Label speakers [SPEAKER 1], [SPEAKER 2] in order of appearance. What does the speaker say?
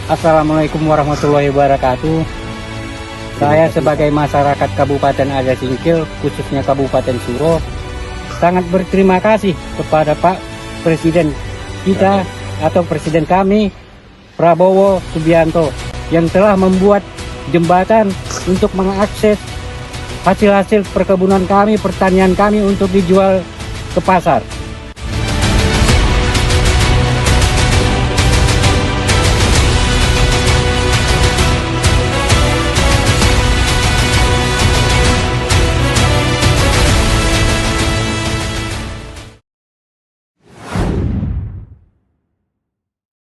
[SPEAKER 1] Assalamualaikum warahmatullahi wabarakatuh. Saya sebagai masyarakat Kabupaten Aja Singkil, khususnya Kabupaten Suro, sangat berterima kasih kepada Pak Presiden kita atau Presiden kami, Prabowo Subianto, yang telah membuat jembatan untuk mengakses hasil-hasil perkebunan kami, pertanian kami untuk dijual ke pasar.